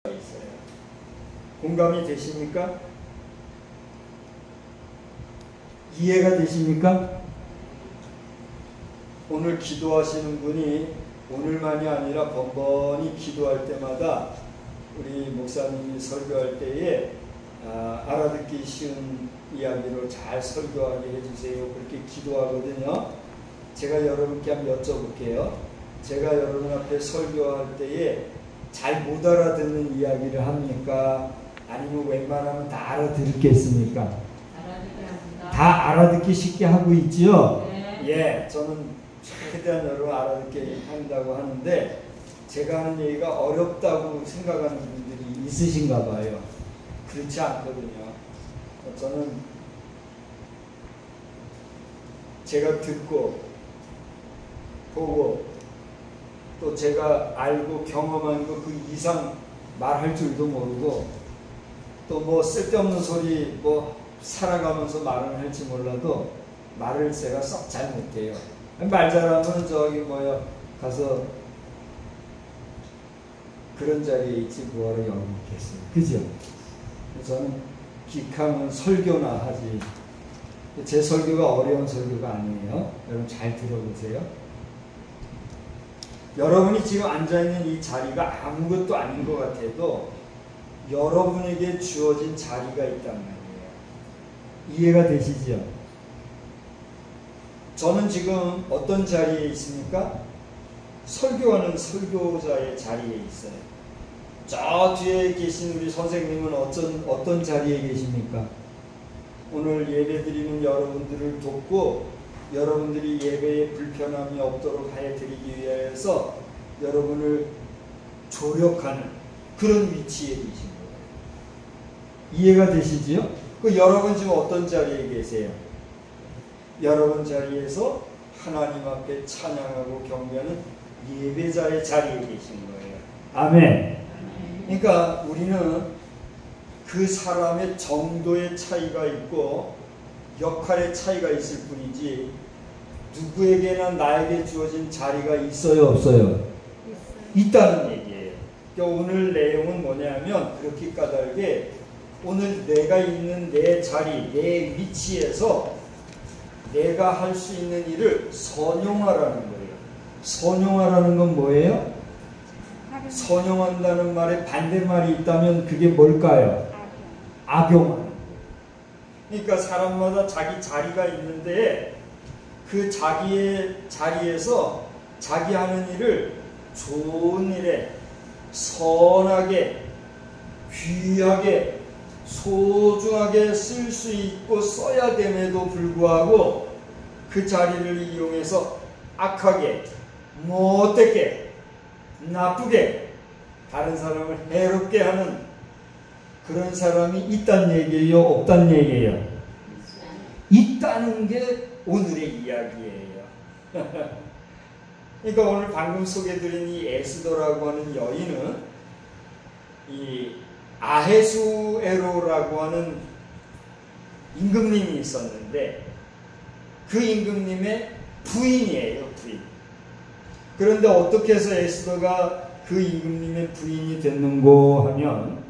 있어요. 공감이 되십니까? 이해가 되십니까? 오늘 기도하시는 분이 오늘만이 아니라 번번이 기도할 때마다 우리 목사님이 설교할 때에 알아듣기 쉬운 이야기로 잘 설교하게 해주세요. 그렇게 기도하거든요. 제가 여러분께 한번 여쭤볼게요. 제가 여러분 앞에 설교할 때에 잘 못 알아듣는 이야기를 합니까? 아니면 웬만하면 다 알아듣겠습니까? 알아듣게 합니다. 다 알아듣기 쉽게 하고 있지요? 네. 예, 저는 최대한 여러분 알아듣게 한다고 하는데 제가 하는 얘기가 어렵다고 생각하는 분들이 있으신가 봐요. 그렇지 않거든요. 저는 제가 듣고 보고 또 제가 알고 경험한 거 그 이상 말할 줄도 모르고 또 뭐 쓸데없는 소리 뭐 살아가면서 말을 할지 몰라도 말을 제가 썩 잘 못해요. 말 잘하면 저기 뭐야 가서 그런 자리에 있지 뭐하러 여기 있겠어요. 그죠? 저는 기강은 설교나 하지 제 설교가 어려운 설교가 아니에요. 여러분 잘 들어보세요. 여러분이 지금 앉아있는 이 자리가 아무것도 아닌 것 같아도 여러분에게 주어진 자리가 있단 말이에요. 이해가 되시죠? 저는 지금 어떤 자리에 있습니까? 설교하는 설교자의 자리에 있어요. 저 뒤에 계신 우리 선생님은 어떤 자리에 계십니까? 오늘 예배 드리는 여러분들을 돕고 여러분들이 예배에 불편함이 없도록 해드리기 위해서 여러분을 조력하는 그런 위치에 계신 거예요. 이해가 되시지요? 그 여러분 지금 어떤 자리에 계세요? 여러분 자리에서 하나님 앞에 찬양하고 경배하는 예배자의 자리에 계신 거예요. 아멘. 그러니까 우리는 그 사람의 정도의 차이가 있고 역할의 차이가 있을 뿐이지 누구에게나 나에게 주어진 자리가 있어요, 없어요? 있다는 얘기예요. 그러니까 오늘 내용은 뭐냐면 그렇게 까닭에 오늘 내가 있는 내 자리, 내 위치에서 내가 할 수 있는 일을 선용하라는 거예요. 선용하라는 건 뭐예요? 선용한다는 말에 반대말이 있다면 그게 뭘까요? 악용하는 거예요. 그러니까 사람마다 자기 자리가 있는데 그 자기의 자리에서 자기 하는 일을 좋은 일에 선하게 귀하게 소중하게 쓸 수 있고 써야 됨에도 불구하고 그 자리를 이용해서 악하게 못되게 나쁘게 다른 사람을 해롭게 하는 그런 사람이 있다는 얘기예요? 없다는 얘기예요? 있다는 게 오늘의 이야기예요. 그러니까 오늘 방금 소개드린 이 에스더라고 하는 여인은 이 아헤수에로라고 하는 임금님이 있었는데 그 임금님의 부인이에요. 부인. 그런데 어떻게 해서 에스더가 그 임금님의 부인이 됐는고 하면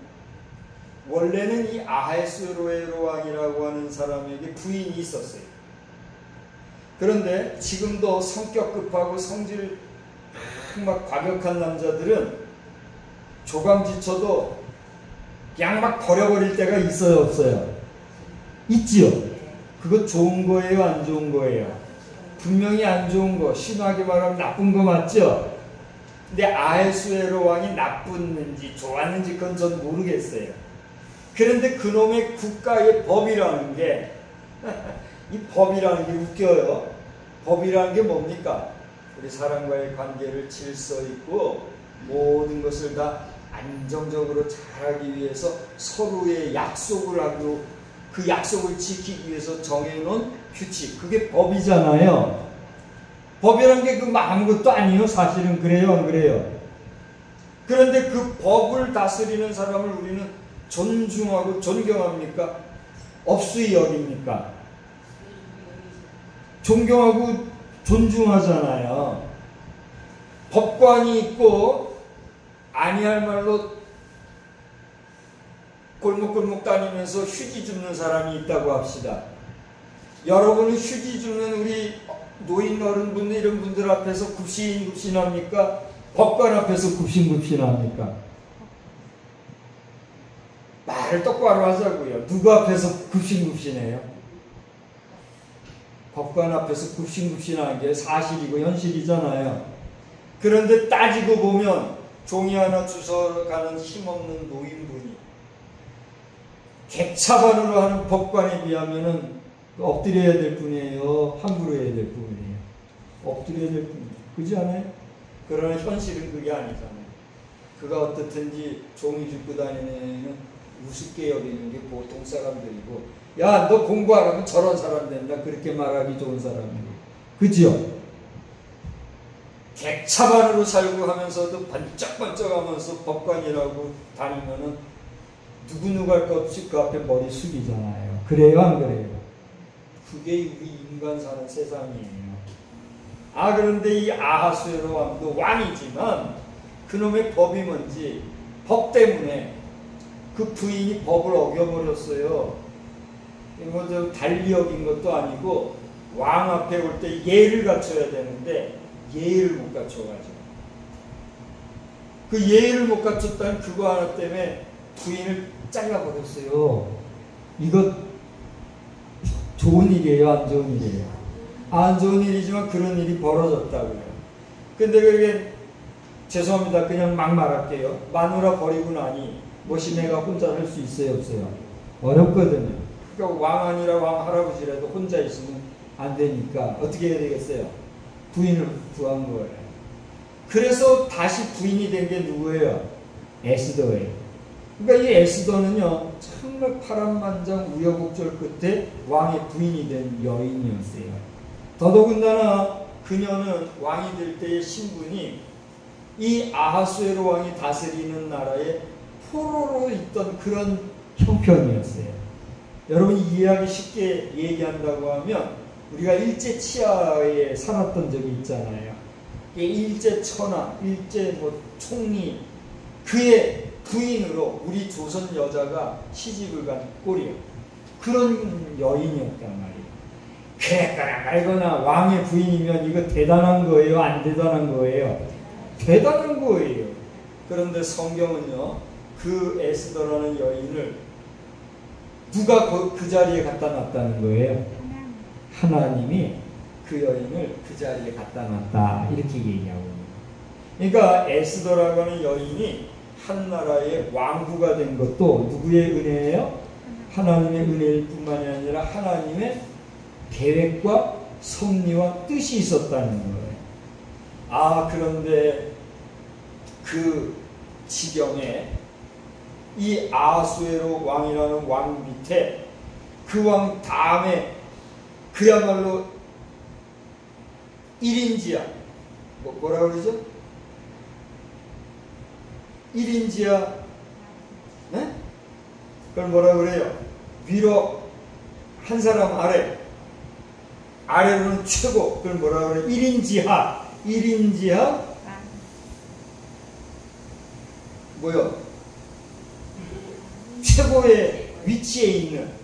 원래는 이 아헤수에로 왕이라고 하는 사람에게 부인이 있었어요. 그런데 지금도 성격 급하고 성질 막 과격한 남자들은 조감지쳐도 그냥 막 버려버릴 때가 있어요, 없어요? 있지요? 그거 좋은 거예요, 안 좋은 거예요? 분명히 안 좋은 거, 심하게 말하면 나쁜 거 맞죠? 근데 아헤수에로 왕이 나쁘는지 좋았는지 그건 전 모르겠어요. 그런데 그놈의 국가의 법이라는 게 이 법이라는 게 웃겨요. 법이라는 게 뭡니까? 우리 사람과의 관계를 질서 있고 모든 것을 다 안정적으로 잘하기 위해서 서로의 약속을 하고 그 약속을 지키기 위해서 정해놓은 규칙, 그게 법이잖아요. 법이라는 게 그 아무것도 아니에요. 사실은 그래요, 안 그래요? 그런데 그 법을 다스리는 사람을 우리는 존중하고 존경합니까? 없수히 여깁니까? 존경하고 존중하잖아요. 법관이 있고 아니할 말로 골목골목 다니면서 휴지 줍는 사람이 있다고 합시다. 여러분은 휴지 줍는 우리 노인 어른분들 이런 분들 앞에서 굽신굽신합니까? 법관 앞에서 굽신굽신합니까? 말을 똑바로 하자고요. 누구 앞에서 굽신굽신해요? 법관 앞에서 굽신굽신하는 게 사실이고 현실이잖아요. 그런데 따지고 보면 종이 하나 주워가는 힘없는 노인분이 객차반으로 하는 법관에 비하면은 엎드려야 될 뿐이에요? 함부로 해야 될 뿐이에요? 엎드려야 될 뿐이에요. 그렇지 않아요? 그러나 현실은 그게 아니잖아요. 그가 어떻든지 종이 줍고 다니는 애는 우습게 여기는 게 보통 사람들이고, 야, 너 공부 안 하면 저런 사람 된다, 그렇게 말하기 좋은 사람이고, 그죠? 객차반으로 살고 하면서도 번쩍번쩍하면서 법관이라고 다니면은 누구 할 것 없이 그 앞에 머리 숙이잖아요. 그래요, 안 그래요? 그게 우리 인간 사는 세상이에요. 그런데 이 아하수에로 왕도 왕이지만 그놈의 법이 뭔지, 법 때문에 그 부인이 법을 어겨버렸어요. 이거 좀 달리 어긴 것도 아니고 왕 앞에 올 때 예를 갖춰야 되는데 예의를 못 갖춰가지고, 그 예의를 못 갖췄다는 그거 하나 때문에 부인을 잘라버렸어요. 이거 좋은 일이에요, 안 좋은 일이에요? 안 좋은 일이지만 그런 일이 벌어졌다고요. 근데 그게 죄송합니다, 그냥 막 말할게요. 마누라 버리고 나니 모시매가 혼자 할 수 있어요, 없어요? 어렵거든요. 그러니까 왕 아니라 왕 할아버지라도 혼자 있으면 안 되니까 어떻게 해야 되겠어요? 부인을 구한 거예요. 그래서 다시 부인이 된 게 누구예요? 에스더예요. 그러니까 이 에스더는요, 정말 파란만장 우여곡절 끝에 왕의 부인이 된 여인이었어요. 더더군다나 그녀는 왕이 될 때의 신분이 이 아하수에로 왕이 다스리는 나라의 포로로 있던 그런 형편이었어요. 여러분이 이해하기 쉽게 얘기한다고 하면 우리가 일제 치하에 살았던 적이 있잖아요. 일제 천하, 일제 총리, 그의 부인으로 우리 조선 여자가 시집을 간 꼴이에요. 그런 여인이었단 말이에요. 그랬거나 말거나 왕의 부인이면 이거 대단한 거예요? 안 대단한 거예요? 대단한 거예요. 그런데 성경은요, 그 에스더라는 여인을 누가 그 자리에 갖다 놨다는 거예요? 하나님이 그 여인을 그 자리에 갖다 놨다, 이렇게 얘기하고 있는 거예요. 그러니까 에스더라고 하는 여인이 한 나라의 왕후가 된 것도 누구의 은혜예요? 하나님의 은혜일 뿐만이 아니라 하나님의 계획과 섭리와 뜻이 있었다는 거예요. 그런데 그 지경에 이 아하수에로 왕이라는 왕 밑에 그 왕 다음에 그야말로 1인지야. 뭐라 그러죠? 1인지야. 네? 그걸 뭐라 그래요? 위로 한 사람 아래로는 최고. 그걸 뭐라 그래요? 1인지하. 1인지하 뭐요? 최고의 위치에 있는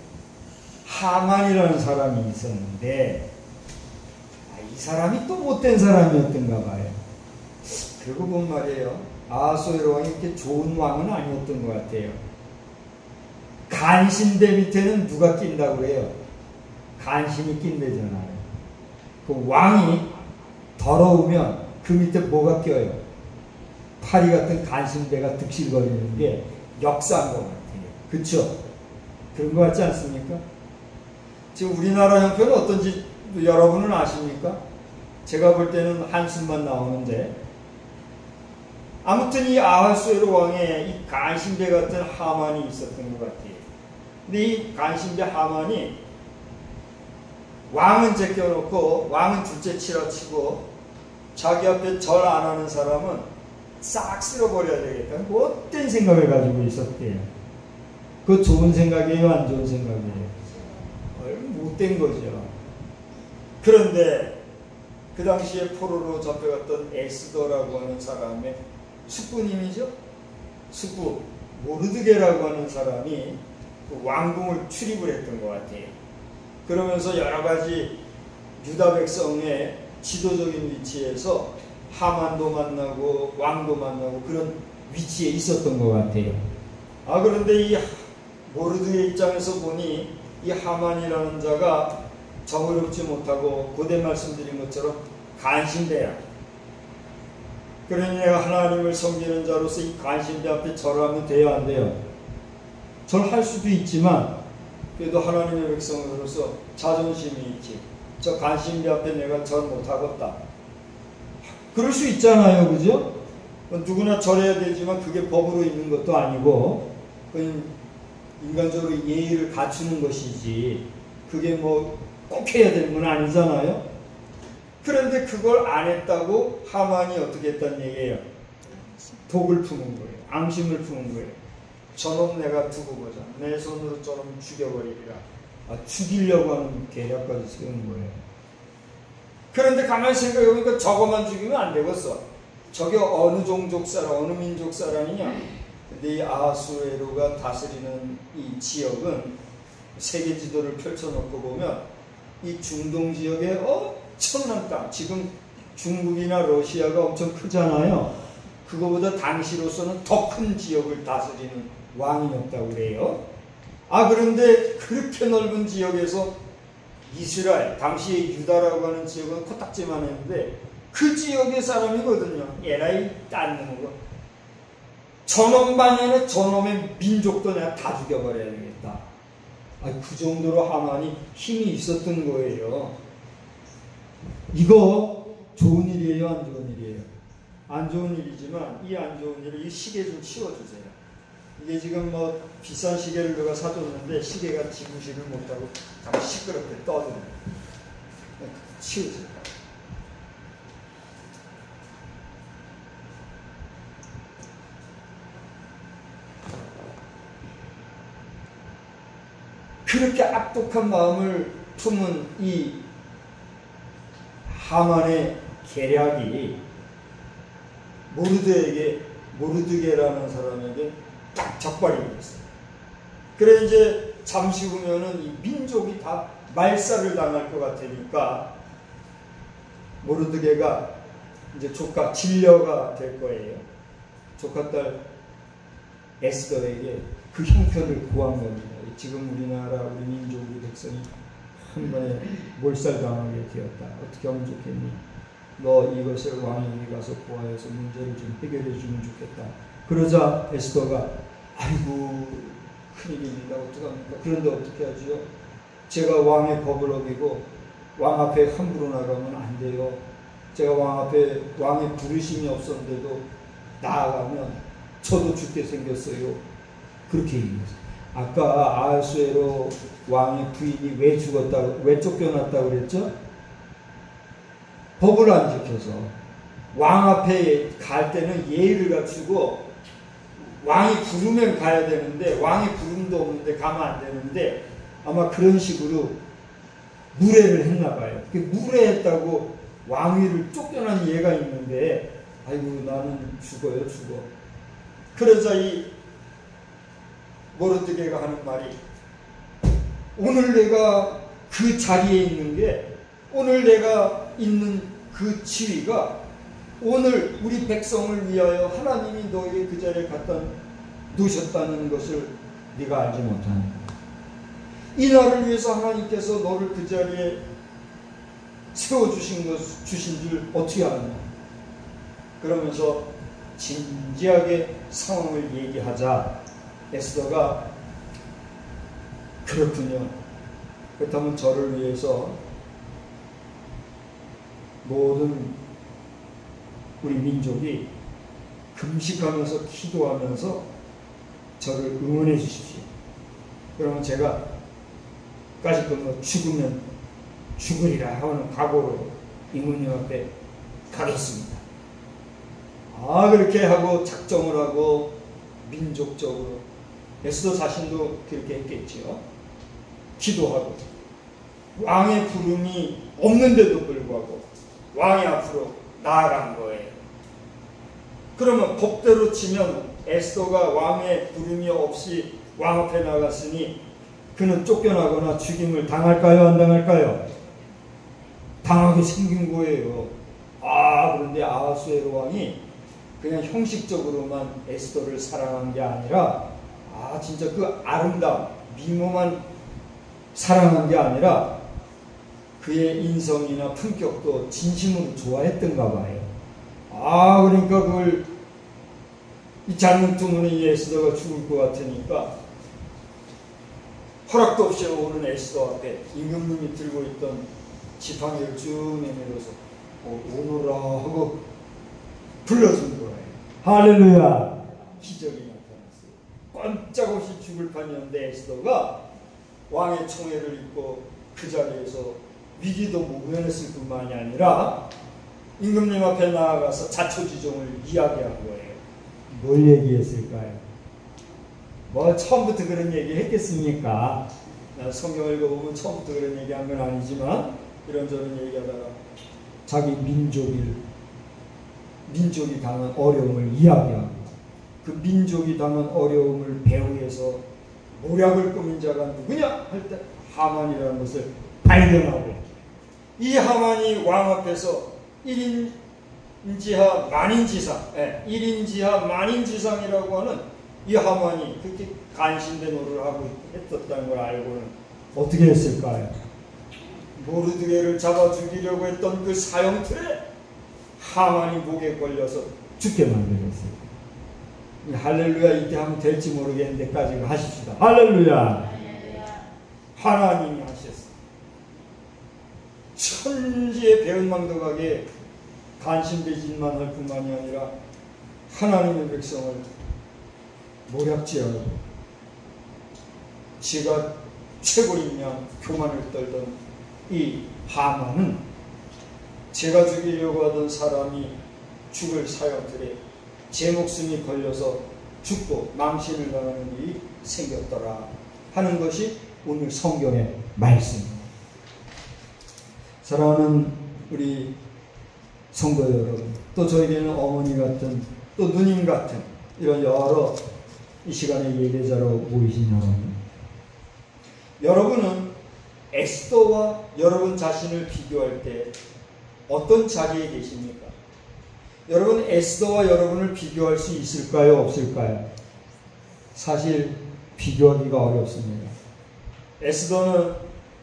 하만이라는 사람이 있었는데, 이 사람이 또 못된 사람이었던가 봐요. 그러고 본 말이에요. 아하수에로 왕이 이렇게 좋은 왕은 아니었던 것 같아요. 간신대 밑에는 누가 낀다고 그래요? 간신이 낀대잖아요. 그 왕이 더러우면 그 밑에 뭐가 껴요? 파리 같은 간신배가 득실거리는 게 역사인 것 같아요. 그렇죠? 그런 것 같지 않습니까? 지금 우리나라 형편은 어떤지 여러분은 아십니까? 제가 볼 때는 한숨만 나오는데, 아무튼 이 아하수에로 왕의 이 간신배 같은 하만이 있었던 것 같아요. 근데 이 간신배 하만이 왕은 제껴놓고 왕은 둘째 치라치고 자기 앞에 절 안 하는 사람은 싹 쓸어버려야 되겠다는 못된 생각을 가지고 있었대요. 그거 좋은 생각이에요? 안 좋은 생각이에요? 못된 거죠. 그런데 그 당시에 포로로 잡혀갔던 에스더라고 하는 사람의 숙부님이죠? 숙부 모르드게라고 하는 사람이 그 왕궁을 출입을 했던 것 같아요. 그러면서 여러 가지 유다 백성의 지도적인 위치에서 하만도 만나고 왕도 만나고 그런 위치에 있었던 것 같아요. 그런데 이 모르드게 입장에서 보니 이 하만이라는 자가 정의롭지 못하고 고대 말씀드린 것처럼 간신배야. 그러니 내가 하나님을 섬기는 자로서 이 간신배 앞에 절하면 돼요, 안 돼요? 절할 수도 있지만 그래도 하나님의 백성으로서 자존심이 있지. 저 간신배 앞에 내가 절 못하겠다. 그럴 수 있잖아요, 그죠? 누구나 절해야 되지만 그게 법으로 있는 것도 아니고 그건 인간적으로 예의를 갖추는 것이지 그게 뭐 꼭 해야 되는 건 아니잖아요. 그런데 그걸 안 했다고 하만이 어떻게 했단 얘기예요? 독을 품은 거예요. 앙심을 품은 거예요. 저놈 내가 두고 보자. 내 손으로 저놈 죽여버리리라. 죽이려고 하는 계략까지 세우는 거예요. 그런데 가만히 생각해보니까 저거만 죽이면 안 되겠어. 저게 어느 종족 사람, 어느 민족 사람이냐? 근데 이 아하수에로가 다스리는 이 지역은 세계 지도를 펼쳐놓고 보면 이 중동 지역의 엄청난 땅, 지금 중국이나 러시아가 엄청 크잖아요. 그거보다 당시로서는 더 큰 지역을 다스리는 왕이었다고 그래요. 그런데 그렇게 넓은 지역에서 이스라엘, 당시에 유다라고 하는 지역은 코딱지만 했는데 그 지역의 사람이거든요. 에라이 딴 거. 저놈 반면에 저놈의 민족도 내가 다 죽여버려야 되겠다. 그 정도로 하만이 힘이 있었던 거예요. 이거 좋은 일이에요, 안 좋은 일이에요? 안 좋은 일이지만 이 안 좋은 일을 이 시계 좀 치워주세요. 이게 지금 뭐 비싼 시계를 누가 사줬는데 시계가 지구실을 못하고 참 시끄럽게 떠드는 치우세요. 그렇게 악독한 마음을 품은 이 하만의 계략이 모르드게라는 사람에게 딱 적발이 됐어요. 그래 이제 잠시 후면은 이 민족이 다 말살을 당할 것 같으니까 모르드게가 이제 조카 진려가 될 거예요. 조카딸 에스더에게 그 형편을 구한 겁니다. 지금 우리나라 우리 민족 우리 백성이 한 번에 몰살당하게 되었다. 어떻게 하면 좋겠니? 너 이것을 왕에게 가서 고하여서 문제를 좀 해결해 주면 좋겠다. 그러자 에스더가 아이고 큰일입니다. 어떡합니까? 그런데 어떻게 하지요? 제가 왕의 법을 어기고 왕 앞에 함부로 나가면 안 돼요. 제가 왕 앞에 왕의 부르심이 없었는데도 나아가면 저도 죽게 생겼어요. 그렇게 얘기했어요. 아까 아하수에로 왕의 부인이 왜 죽었다고, 왜 쫓겨났다고 그랬죠? 법을 안 지켜서. 왕 앞에 갈 때는 예의를 갖추고 왕이 부르면 가야 되는데 왕의 부름도 없는데 가면 안 되는데 아마 그런 식으로 무례를 했나 봐요. 무례했다고 왕위를 쫓겨난 예가 있는데 아이고 나는 죽어요 죽어. 그러자 이 모르드게가 하는 말이 오늘 내가 그 자리에 있는 게 오늘 내가 있는 그 지위가 오늘 우리 백성을 위하여 하나님이 너에게 그 자리에 갖다 놓으셨다는 것을 네가 알지 못하는 거야. 이 날을 위해서 하나님께서 너를 그 자리에 세워주신 줄 어떻게 아느냐. 그러면서 진지하게 상황을 얘기하자 에스더가 그렇군요. 그렇다면 저를 위해서 모든 우리 민족이 금식하면서 기도하면서 저를 응원해 주십시오. 그러면 제가 까짓건 죽으면 죽으리라 하는 각오로 이모님 앞에 가겠습니다. 그렇게 하고 작정을 하고 민족적으로 에스더 자신도 그렇게 했겠지요. 기도하고 왕의 부름이 없는데도 불구하고 왕의 앞으로 나아간 거예요. 그러면 법대로 치면 에스더가 왕의 부름이 없이 왕 앞에 나갔으니 그는 쫓겨나거나 죽임을 당할까요? 안 당할까요? 당하게 생긴 거예요. 그런데 아하수에로 왕이 그냥 형식적으로만 에스더를 사랑한 게 아니라 진짜 그 아름다움, 미모만 사랑한 게 아니라 그의 인성이나 품격도 진심으로 좋아했던가 봐요. 그러니까 그걸 이 잘못 두면 이 에스더가 죽을 것 같으니까 허락도 없이 오는 에스더 앞에 임금님이 들고 있던 지팡이를 쭉 내밀어서 오너라 하고 불러준 거예요. 할렐루야. 기적이 나타났어요. 꼼짝없이 죽을 판이었는데 에스더가 왕의 총애를 입고 그 자리에서 위기도 모면했을 뿐만이 아니라 임금님 앞에 나아가서 자초지종을 이야기한 거예요. 뭘 얘기했을까요? 처음부터 그런 얘기 했겠습니까? 성경을 읽어보면 처음부터 그런 얘기한 건 아니지만 이런저런 얘기하다가 자기 민족이 당한 어려움을 이야기하고 그 민족이 당한 어려움을 배후에서 모략을 꾸민 자가 누구냐 할 때 하만이라는 것을 발견하고 이 하만이 왕 앞에서 1인지하 만인지상 1인지하 만인지상이라고 하는 이 하만이 그렇게 간신된 노를 하고 했었다는 걸 알고는 어떻게 했을까요? 모르드게를 잡아 죽이려고 했던 그 사형틀에 하만이 목에 걸려서 죽게 만들었어요. 할렐루야. 이때 하면 될지 모르겠는데까지 하십시다. 할렐루야. 하나님이 하셨어요. 천지의 배은망덕하게 간신배진만 할 뿐만이 아니라 하나님의 백성을 모략지하고 지가 최고인 양 교만을 떨던 이 하만은 제가 죽이려고 하던 사람이 죽을 사형틀에 제 목숨이 걸려서 죽고 망신을 당하는 일이 생겼더라 하는 것이 오늘 성경의 말씀입니다. 사랑하는 우리 성도 여러분, 또 저에게는 어머니 같은 또 누님 같은 이런 여러 이 시간에 예배자로 모이신 여러분, 여러분은 에스더와 여러분 자신을 비교할 때 어떤 자리에 계십니까? 여러분 에스더와 여러분을 비교할 수 있을까요? 없을까요? 사실 비교하기가 어렵습니다. 에스더는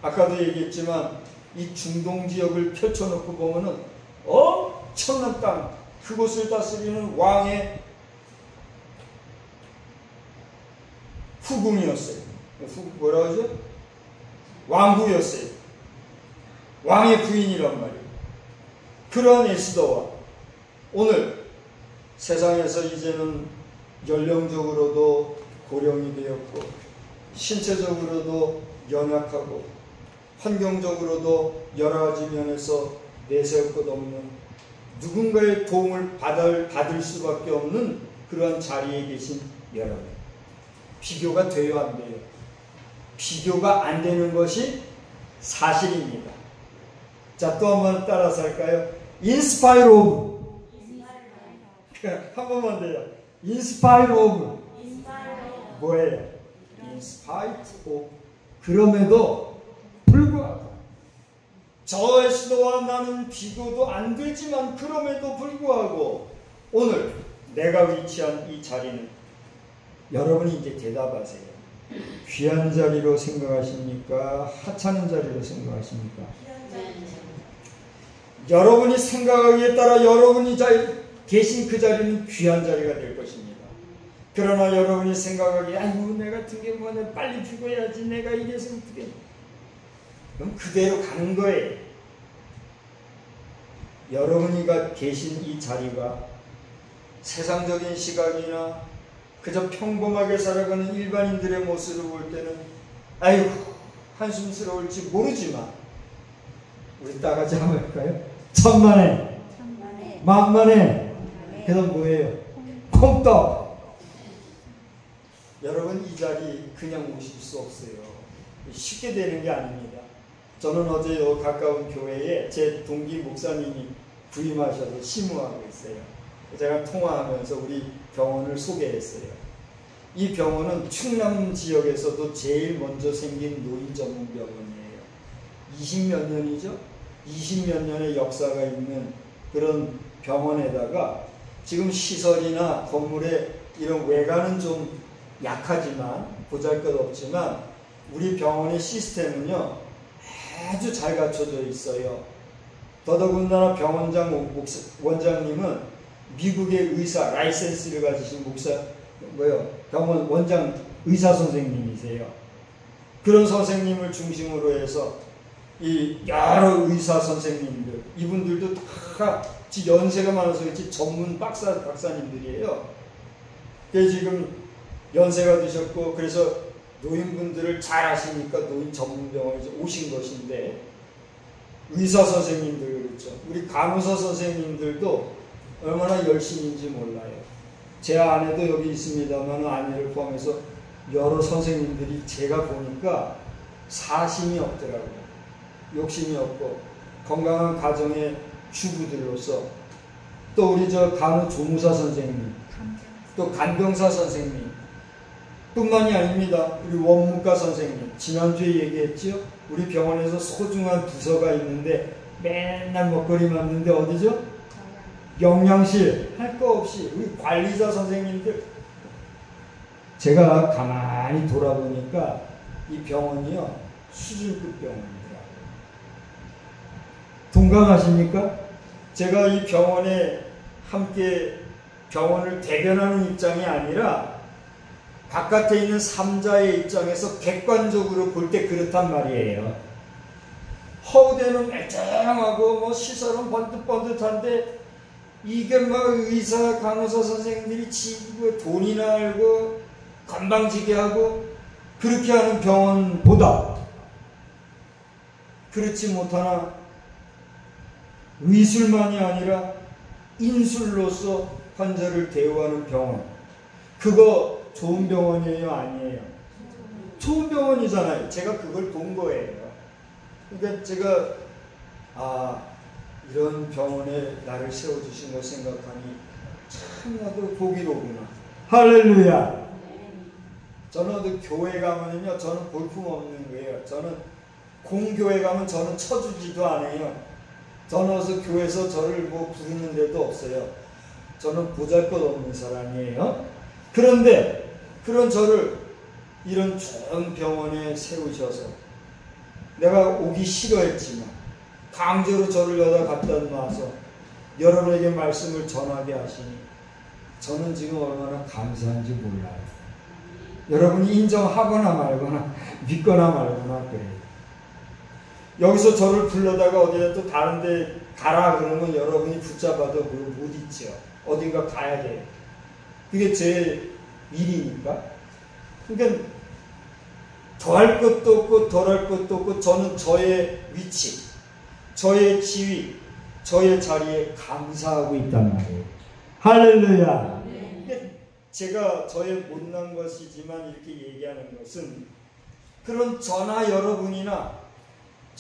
아까도 얘기했지만 이 중동 지역을 펼쳐놓고 보면은 엄청난 땅, 그곳을 다스리는 왕의 후궁이었어요. 뭐라 하죠? 왕후였어요. 왕의 부인이란 말이에요. 그런 에스더와 오늘 세상에서 이제는 연령적으로도 고령이 되었고 신체적으로도 연약하고 환경적으로도 여러 가지 면에서 내세울 것 없는 누군가의 도움을 받을 수밖에 없는 그러한 자리에 계신 여러분, 비교가 돼요, 안 돼요? 비교가 안 되는 것이 사실입니다. 자, 또 한번 따라서 할까요? 인스파이어 오브. 한 번만 돼요. 인스파이어 오브. 뭐예요? 인스파이트 오브. 그럼에도 불구하고 저 에스더와 나는 비교도 안 되지만 그럼에도 불구하고 오늘 내가 위치한 이 자리는 여러분이 이제 대답하세요. 귀한 자리로 생각하십니까? 하찮은 자리로 생각하십니까? 여러분이 생각하기에 따라 여러분이 계신 그 자리는 귀한 자리가 될 것입니다. 그러나 여러분이 생각하기에 아이고 내 같은 게 뭐네 빨리 죽어야지 내가 이래서 어떻게, 그럼 그대로 가는 거예요. 여러분이 계신 이 자리가 세상적인 시각이나 그저 평범하게 살아가는 일반인들의 모습을 볼 때는 아이고 한숨스러울지 모르지만 우리 따가지 한번 할까요? 천만에 만만에 그래서 뭐예요? 콩떡. 여러분 이 자리 그냥 오실 수 없어요. 쉽게 되는 게 아닙니다. 저는 어제 가까운 교회에 제 동기 목사님이 부임하셔서 심우하고 있어요. 제가 통화하면서 우리 병원을 소개했어요. 이 병원은 충남 지역에서도 제일 먼저 생긴 노인 전문 병원이에요. 20몇 년이죠? 20몇 년의 역사가 있는 그런 병원에다가 지금 시설이나 건물의 이런 외관은 좀 약하지만 보잘것없지만 우리 병원의 시스템은요 아주 잘 갖춰져 있어요. 더더군다나 병원장 원장님은 미국의 의사 라이센스를 가지신 병원 원장 의사 선생님이세요. 그런 선생님을 중심으로 해서 이 여러 의사 선생님들 이분들도 다 연세가 많아서 그렇지 전문 박사님들이에요. 지금 연세가 드셨고 그래서 노인분들을 잘 아시니까 노인 전문병원에 오신 것인데 의사 선생님들 그렇죠. 우리 간호사 선생님들도 얼마나 열심인지 몰라요. 제 아내도 여기 있습니다만 아내를 포함해서 여러 선생님들이 제가 보니까 사심이 없더라고요. 욕심이 없고 건강한 가정의 주부들로서 또 우리 간호조무사 선생님 또 간병사 선생님 뿐만이 아닙니다. 우리 원무과 선생님 지난주에 얘기했죠. 우리 병원에서 소중한 부서가 있는데 맨날 먹거리 만드는데 어디죠? 영양실 할 거 없이 우리 관리자 선생님들 제가 가만히 돌아보니까 이 병원이요 수준급 병원이더라고요. 동감하십니까? 제가 이 병원에 함께 병원을 대변하는 입장이 아니라 바깥에 있는 삼자의 입장에서 객관적으로 볼 때 그렇단 말이에요. 허우대는 멀쩡하고 시설은 번듯번듯한데 이게 의사 간호사 선생님들이 지구에 돈이나 알고 건방지게 하고 그렇게 하는 병원보다 그렇지 못하나 의술만이 아니라 인술로서 환자를 대우하는 병원 그거 좋은 병원이에요? 아니에요? 좋은 병원이잖아요. 제가 그걸 본 거예요. 그러니까 제가 이런 병원에 나를 세워주신 걸 생각하니 참 나도 복이로구나. 할렐루야. 저는 교회 가면요 저는 볼품없는 거예요. 저는 공교회 가면 저는 쳐주지도 않아요. 저는 어서 교회에서 저를 부르는 데도 없어요. 저는 보잘것없는 사람이에요. 그런데 그런 저를 이런 좋은 병원에 세우셔서 내가 오기 싫어했지만 강제로 저를 여기다 갖다 놔서 여러분에게 말씀을 전하게 하시니 저는 지금 얼마나 감사한지 몰라요. 여러분이 인정하거나 말거나 믿거나 말거나 그래요. 여기서 저를 불러다가 어디다 또 다른 데 가라 그러면 여러분이 붙잡아도 못 있죠. 어딘가 가야 돼요. 그게 제 일이니까. 그러니까 더할 것도 없고 덜할 것도 없고 저는 저의 위치, 저의 지위, 저의 자리에 감사하고 있단 말이에요. 할렐루야. 제가 저의 못난 것이지만 이렇게 얘기하는 것은 그런 저나 여러분이나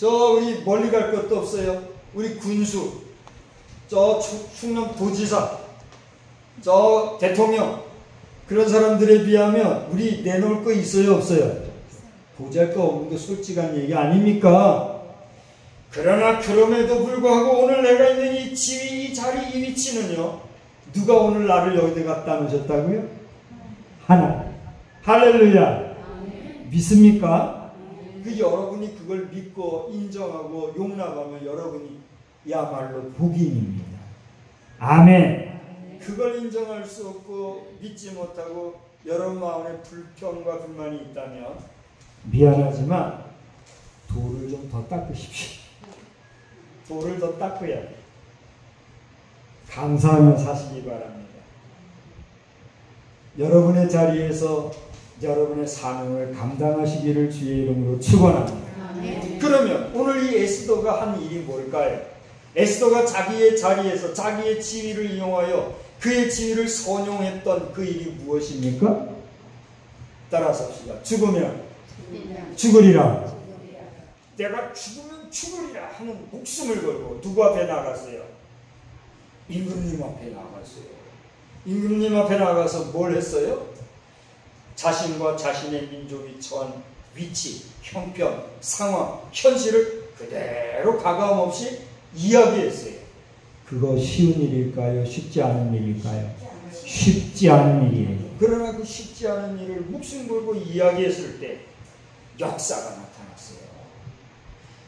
우리 멀리 갈 것도 없어요. 우리 군수, 충남 도지사, 대통령 그런 사람들에 비하면 우리 내놓을 거 있어요? 없어요? 보잘것없는 게 솔직한 얘기 아닙니까? 그러나 그럼에도 불구하고 오늘 내가 있는 이 지위, 이 자리, 이 위치는요 누가 오늘 나를 여기다 갖다 놓으셨다고요? 하나님. 할렐루야. 믿습니까? 여러분이 그걸 믿고 인정하고 용납하면 여러분이 야말로 복인입니다. 아멘. 그걸 인정할 수 없고 믿지 못하고 여러분 마음에 불평과 불만이 있다면 미안하지만 돌을 좀 더 닦으십시오. 돌을 더 닦아야 돼요. 감사하며 사시기 바랍니다. 여러분의 자리에서 여러분의 사명을 감당하시기를 주의 이름으로 축원합니다. 그러면 오늘 이 에스더가 한 일이 뭘까요? 에스더가 자기의 자리에서 자기의 지위를 이용하여 그의 지위를 선용했던 그 일이 무엇입니까? 따라서 합시다. 죽으면 죽으리라. 내가 죽으면 죽으리라 하는 목숨을 걸고 누구 앞에 나갔어요? 임금님 앞에 나갔어요. 임금님 앞에 나가서 뭘 했어요? 자신과 자신의 민족이 처한 위치, 형편, 상황, 현실을 그대로 가감없이 이야기했어요. 그거 쉬운 일일까요? 쉽지 않은 일일까요? 쉽지 않은 일이에요. 그러나 그 쉽지 않은 일을 목숨 걸고 이야기했을 때 역사가 나타났어요.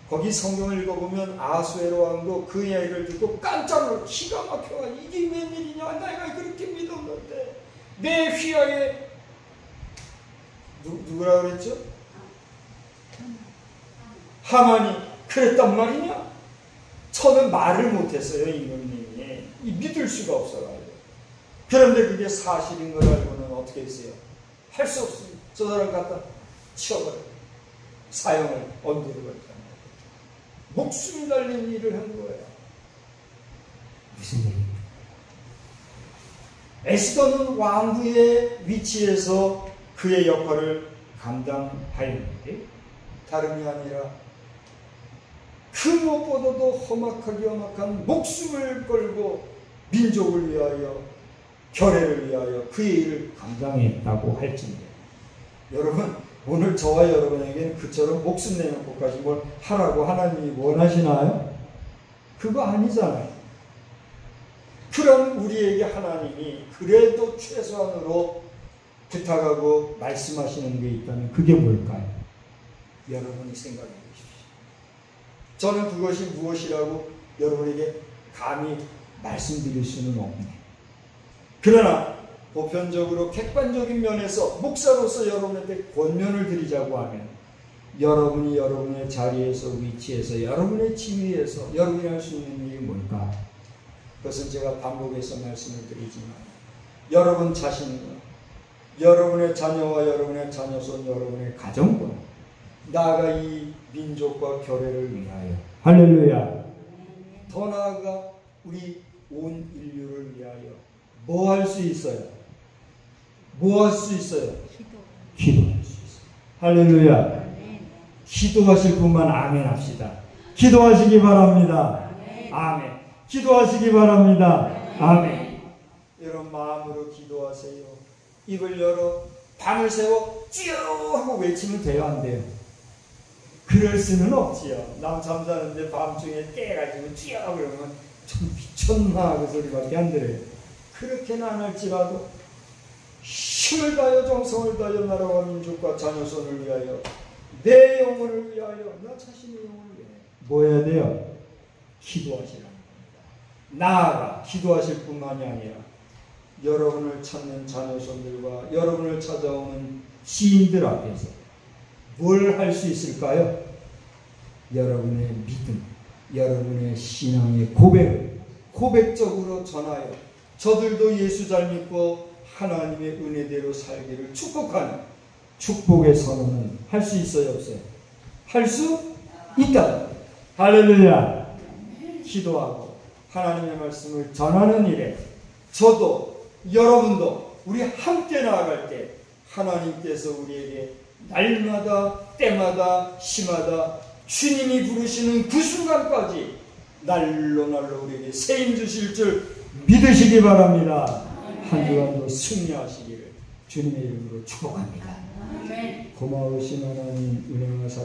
거기 성경을 읽어보면 아수에로 왕도 그 이야기를 듣고 깜짝 놀라 기가 막혀가 이게 웬일이냐, 내가 그렇게 믿었는데 내 휘하에 누구라 그랬죠? 하만이 그랬단 말이냐? 처음에 말을 못했어요. 임금님이 믿을 수가 없어가지고. 그런데 그게 사실인 걸 알고는 어떻게 했어요? 할 수 없습니다. 저 사람 갖다 치워버려요. 사형을 언도를 걸다. 목숨이 달린 일을 한 거예요. 무슨 일입니까? 에스더는 왕후의 위치에서 그의 역할을 감당하였는데 다름이 아니라 그 무엇보다도 험악하게 험악한 목숨을 걸고 민족을 위하여 결례를 위하여 그의 일을 감당했다고 할진대. 여러분 오늘 저와 여러분에게는 그처럼 목숨 내놓고까지 뭘 하라고 하나님이 원하시나요? 그거 아니잖아요. 그럼 우리에게 하나님이 그래도 최소한으로 부탁하고 말씀하시는 게 있다면 그게 뭘까요? 여러분이 생각해 보십시오. 저는 그것이 무엇이라고 여러분에게 감히 말씀드릴 수는 없네요. 그러나 보편적으로 객관적인 면에서 목사로서 여러분한테 권면을 드리자고 하면 여러분이 여러분의 자리에서 위치에서 여러분의 지위에서 여러분이 할 수 있는 일이 뭘까? 그것은 제가 반복해서 말씀을 드리지만 여러분 자신과 여러분의 자녀와 여러분의 자녀손 여러분의 가정과 나아가 이 민족과 결례를 위하여 할렐루야. 더 나아가 우리 온 인류를 위하여 뭐 할 수 있어요? 뭐 할 수 있어요? 기도할 수 있어요. 할렐루야. 기도하실 분만 아멘 합시다. 기도하시기 바랍니다. 아멘. 기도하시기 바랍니다. 아멘. 여러분 마음으로 기도하세요. 입을 열어 밤을 새워 쭉 하고 외치면 돼요, 안 돼요? 그럴 수는 없지요. 남 잠자는데 밤중에 깨가지고 쭉 그러면 좀 미쳤나 그 소리밖에 안 들어요. 그렇게는 안 할지라도 힘을 다하여 정성을 다하여 나라와 민족과 자녀손을 위하여 내 영혼을 위하여 나 자신의 영혼을 위하여 뭐 해야 돼요? 기도하시라는 겁니다. 나아가 기도하실 뿐만이 아니라 여러분을 찾는 자녀손들과 여러분을 찾아오는 지인들 앞에서 뭘 할 수 있을까요? 여러분의 믿음, 여러분의 신앙의 고백을 고백적으로 전하여 저들도 예수 잘 믿고 하나님의 은혜대로 살기를 축복하는 축복의 선언은 할 수 있어요, 없어요? 할 수 있다. 할렐루야. 기도하고 하나님의 말씀을 전하는 일에 저도 여러분도 우리 함께 나아갈 때 하나님께서 우리에게 날마다 때마다 시마다 주님이 부르시는 그 순간까지 날로 우리에게 세임 주실 줄 믿으시기 바랍니다. 한 주간도 승리하시기를 주님의 이름으로 축복합니다. 고마우신 하나님 은혜와 사랑